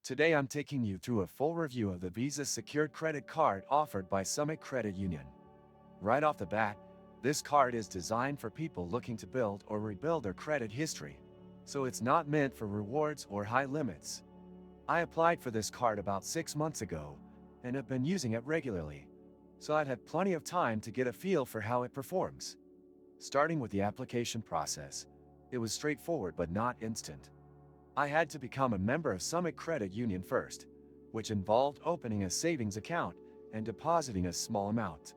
Today I'm taking you through a full review of the Visa Secured Credit Card offered by Summit Credit Union. Right off the bat, this card is designed for people looking to build or rebuild their credit history, so it's not meant for rewards or high limits. I applied for this card about 6 months ago and have been using it regularly, so I'd had plenty of time to get a feel for how it performs. Starting with the application process, it was straightforward but not instant. I had to become a member of Summit Credit Union first, which involved opening a savings account and depositing a small amount.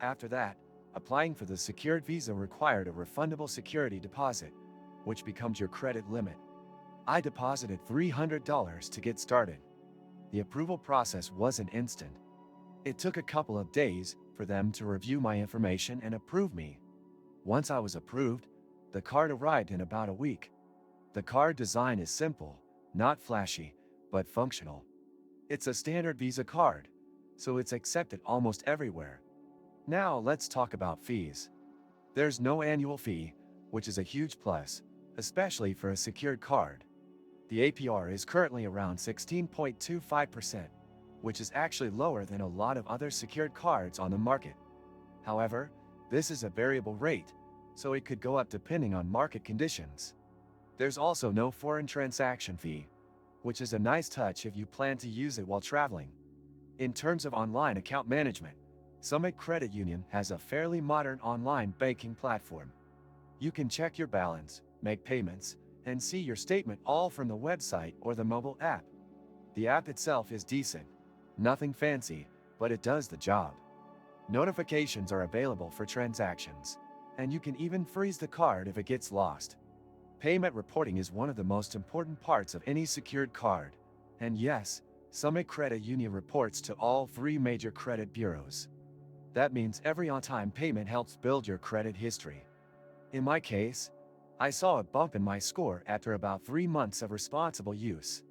After that, applying for the secured Visa required a refundable security deposit, which becomes your credit limit. I deposited $300 to get started. The approval process wasn't instant. It took a couple of days for them to review my information and approve me. Once I was approved, the card arrived in about a week. The card design is simple, not flashy, but functional. It's a standard Visa card, so it's accepted almost everywhere. Now let's talk about fees. There's no annual fee, which is a huge plus, especially for a secured card. The APR is currently around 16.25%, which is actually lower than a lot of other secured cards on the market. However, this is a variable rate, so it could go up depending on market conditions. There's also no foreign transaction fee, which is a nice touch if you plan to use it while traveling. In terms of online account management, Summit Credit Union has a fairly modern online banking platform. You can check your balance, make payments, and see your statement all from the website or the mobile app. The app itself is decent, nothing fancy, but it does the job. Notifications are available for transactions, and you can even freeze the card if it gets lost. Payment reporting is one of the most important parts of any secured card, and yes, Summit Credit Union reports to all 3 major credit bureaus. That means every on-time payment helps build your credit history. In my case, I saw a bump in my score after about 3 months of responsible use.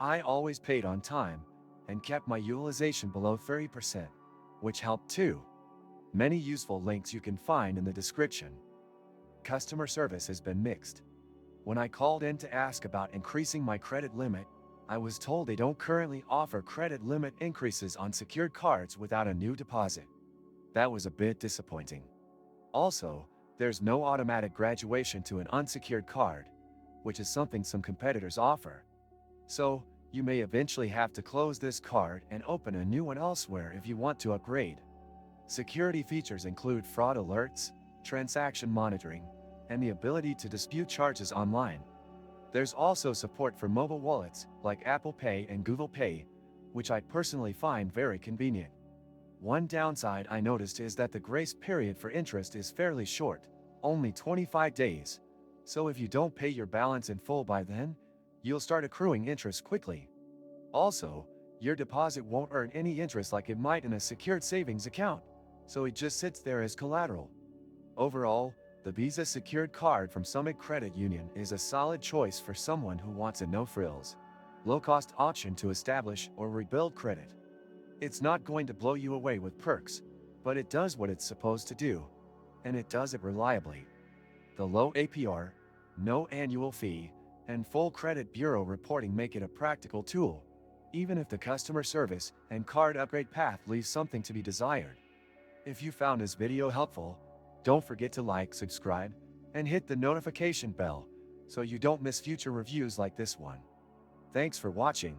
I always paid on time and kept my utilization below 30%, which helped too. Many useful links you can find in the description. Customer service has been mixed. When I called in to ask about increasing my credit limit, I was told they don't currently offer credit limit increases on secured cards without a new deposit. That was a bit disappointing. Also, there's no automatic graduation to an unsecured card, which is something some competitors offer. So, you may eventually have to close this card and open a new one elsewhere if you want to upgrade. Security features include fraud alerts, transaction monitoring, and the ability to dispute charges online. There's also support for mobile wallets like Apple Pay and Google Pay, which I personally find very convenient. One downside I noticed is that the grace period for interest is fairly short, only 25 days, so if you don't pay your balance in full by then, you'll start accruing interest quickly. Also, your deposit won't earn any interest like it might in a secured savings account, so it just sits there as collateral. Overall, the Visa Secured Card from Summit Credit Union is a solid choice for someone who wants a no-frills, low-cost option to establish or rebuild credit. It's not going to blow you away with perks, but it does what it's supposed to do, and it does it reliably. The low APR, no annual fee, and full credit bureau reporting make it a practical tool, even if the customer service and card upgrade path leaves something to be desired. If you found this video helpful, don't forget to like, subscribe, and hit the notification bell so you don't miss future reviews like this one. Thanks for watching.